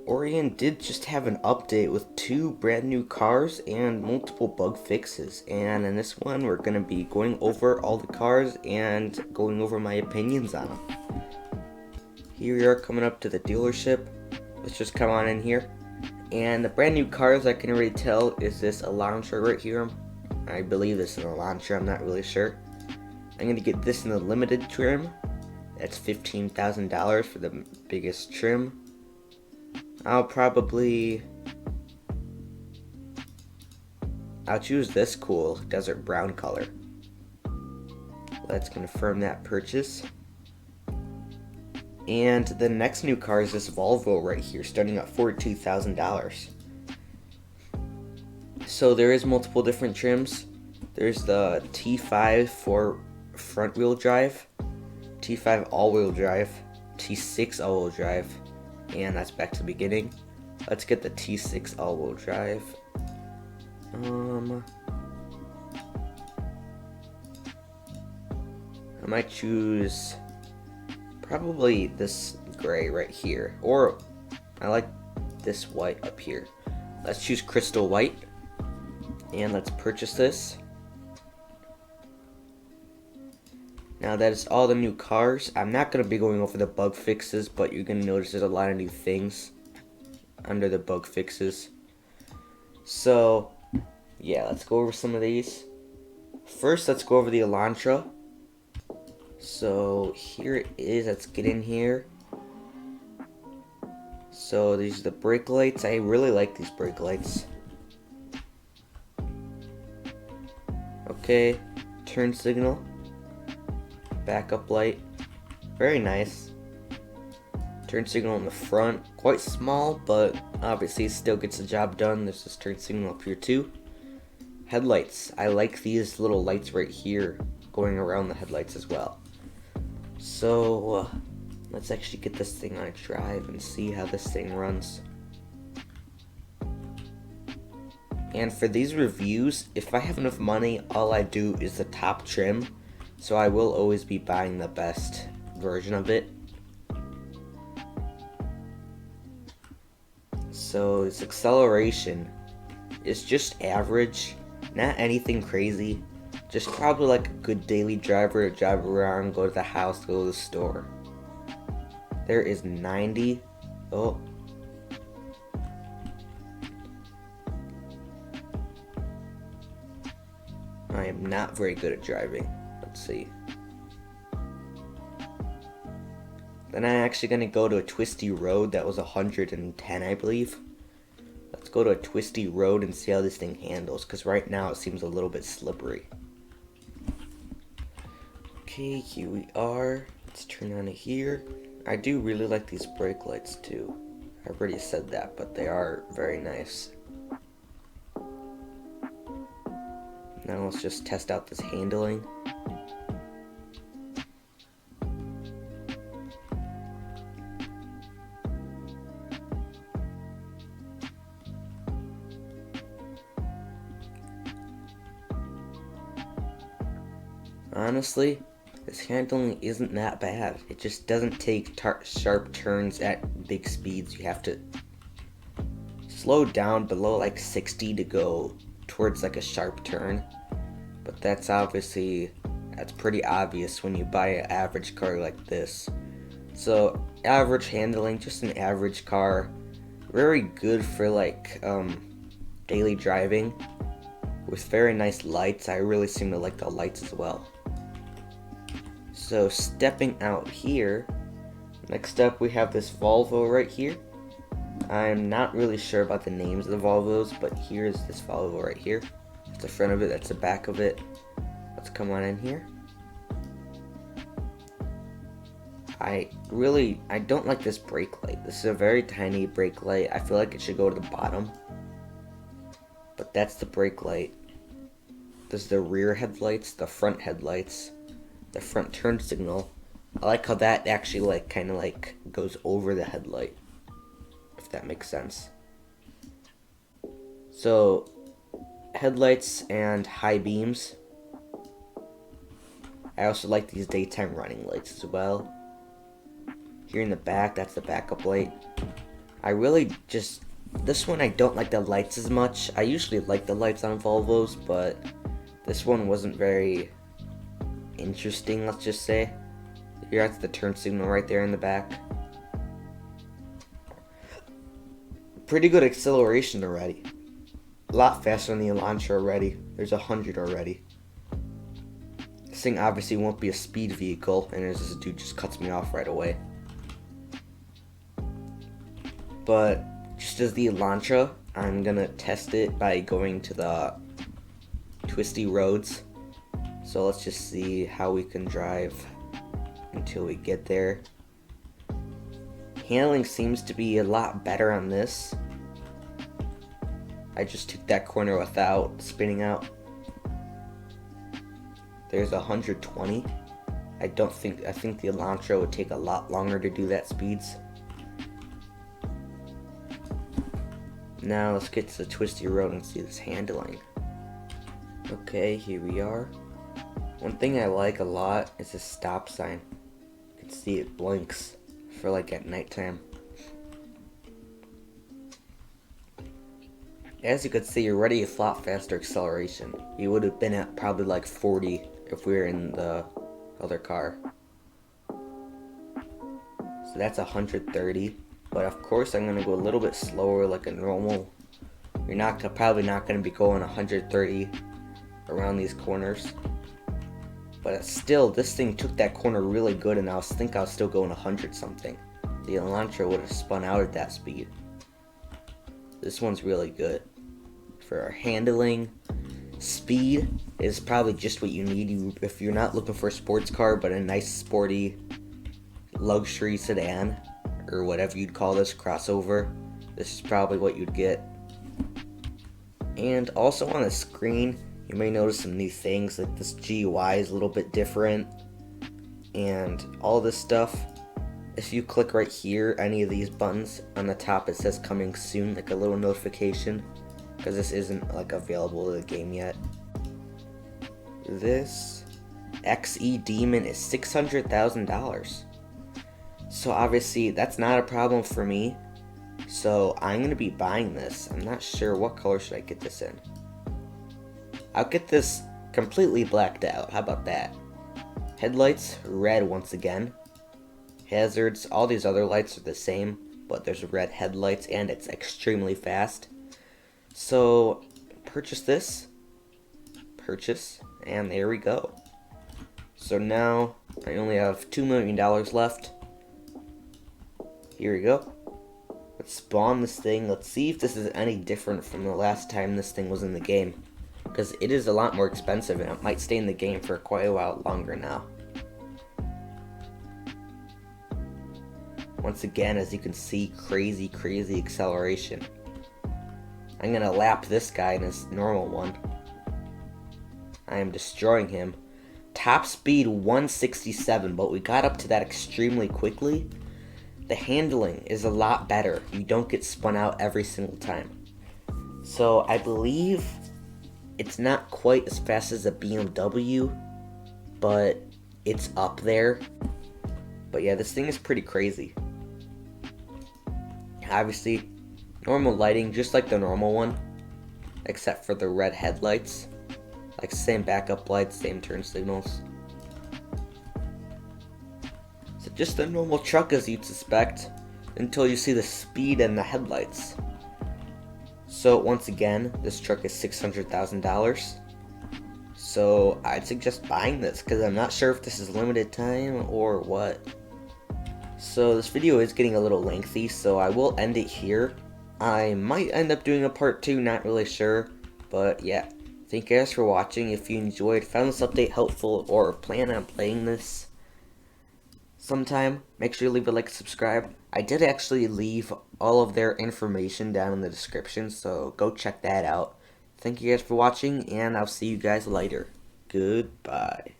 Orion did just have an update with 2 brand new cars and multiple bug fixes, and in this one we're going to be going over all the cars and going over my opinions on them. Here we are coming up to the dealership. Let's just come on in here. And the brand new cars I can already tell is this Elantra right here. I believe this is an Elantra, I'm not really sure. I'm going to get this in the limited trim. That's $15,000 for the biggest trim. I'll choose this cool desert brown color. Let's confirm that purchase. And the next new car is this Volvo right here, starting at $42,000. So there is multiple different trims. There's the T5 for front wheel drive, T5 all-wheel drive, T6 all-wheel drive, and that's back to the beginning. Let's get the T6 all-wheel drive. I might choose probably this gray right here, or I like this white up here. Let's choose crystal white, and let's purchase this. Now that is all the new cars. I'm not going to be going over the bug fixes, but you're going to notice there's a lot of new things under the bug fixes. So, yeah, let's go over some of these. First, let's go over the Elantra. So, here it is. Let's get in here. So, these are the brake lights. I really like these brake lights. Okay, turn signal. Backup light, very nice. Turn signal in the front, quite small, but obviously it still gets the job done. There's this turn signal up here too. Headlights, I like these little lights right here going around the headlights as well. So let's actually get this thing on a drive and see how this thing runs. And for these reviews, if I have enough money, all I do is the top trim. So I will always be buying the best version of it. So its acceleration is just average, not anything crazy. Just probably like a good daily driver to drive around, go to the house, go to the store. There is 90. Oh. I am not very good at driving. Let's see. Then I'm actually going to go to a twisty road that was 110, I believe. Let's go to a twisty road and see how this thing handles, because right now it seems a little bit slippery. Okay, here we are. Let's turn on it here. I do really like these brake lights too. I already said that, but they are very nice. Now let's just test out this handling. Honestly, this handling isn't that bad. It just doesn't take sharp turns at big speeds. You have to slow down below like 60 to go towards like a sharp turn. But that's pretty obvious when you buy an average car like this. So average handling, just an average car. Very good for like daily driving with very nice lights. I really seem to like the lights as well. So stepping out here, next up we have this Volvo right here. I'm not really sure about the names of the Volvos, but here's this Volvo right here. That's the front of it, that's the back of it. Let's come on in here. I don't like this brake light. This is a very tiny brake light. I feel like it should go to the bottom. But that's the brake light. This is the rear headlights, the front headlights, the front turn signal. I like how that actually kind of goes over the headlight, if that makes sense. So headlights and high beams. I also like these daytime running lights as well. Here in the back, that's the backup light. I really just, this one I don't like the lights as much. I usually like the lights on Volvos, but this one wasn't very interesting, let's just say. Here, that's the turn signal right there in the back. Pretty good acceleration already. A lot faster than the Elantra already. There's 100 already. This thing obviously won't be a speed vehicle, and this dude just cuts me off right away. But just as the Elantra, I'm gonna test it by going to the twisty roads. So let's just see how we can drive until we get there. Handling seems to be a lot better on this. I just took that corner without spinning out. There's 120. I think the Elantra would take a lot longer to do that speeds. Now let's get to the twisty road and see this handling. Okay, here we are. One thing I like a lot is the stop sign. You can see it blinks for like at nighttime. As you can see, you're already a lot faster acceleration. You would have been at probably like 40 if we were in the other car. So that's 130. But of course I'm gonna go a little bit slower like a normal. You're probably not gonna be going 130 around these corners. But still, this thing took that corner really good, and I think I was still going 100 something. The Elantra would have spun out at that speed. This one's really good. For our handling, speed is probably just what you need if you're not looking for a sports car, but a nice sporty luxury sedan, or whatever you'd call this, crossover. This is probably what you'd get. And also on the screen, you may notice some new things, like this GUI is a little bit different, and all this stuff. If you click right here, any of these buttons, on the top it says coming soon, like a little notification, because this isn't like available to the game yet. This XE Demon is $600,000. So obviously that's not a problem for me. So I'm going to be buying this. I'm not sure what color should I get this in. I'll get this completely blacked out. How about that? Headlights, red once again. Hazards, all these other lights are the same, but there's red headlights and it's extremely fast. So purchase this. Purchase, and there we go. So now I only have $2 million left. Here we go. Let's spawn this thing. Let's see if this is any different from the last time this thing was in the game, because it is a lot more expensive and it might stay in the game for quite a while longer now. Once again, as you can see, crazy acceleration. I'm gonna lap this guy in his normal one. I am destroying him. Top speed 167, but we got up to that extremely quickly. The handling is a lot better. You don't get spun out every single time. So I believe it's not quite as fast as a BMW, but it's up there. But yeah, this thing is pretty crazy. Obviously, normal lighting, just like the normal one, except for the red headlights. Like same backup lights, same turn signals. So just a normal truck as you'd suspect, until you see the speed and the headlights. So once again, this truck is $600,000. So I'd suggest buying this, because I'm not sure if this is limited time or what. So this video is getting a little lengthy, so I will end it here. I might end up doing a part 2, not really sure. But yeah, thank you guys for watching. If you enjoyed, found this update helpful, or plan on playing this sometime, make sure you leave a like and subscribe. I did actually leave all of their information down in the description, so go check that out. Thank you guys for watching, and I'll see you guys later. Goodbye.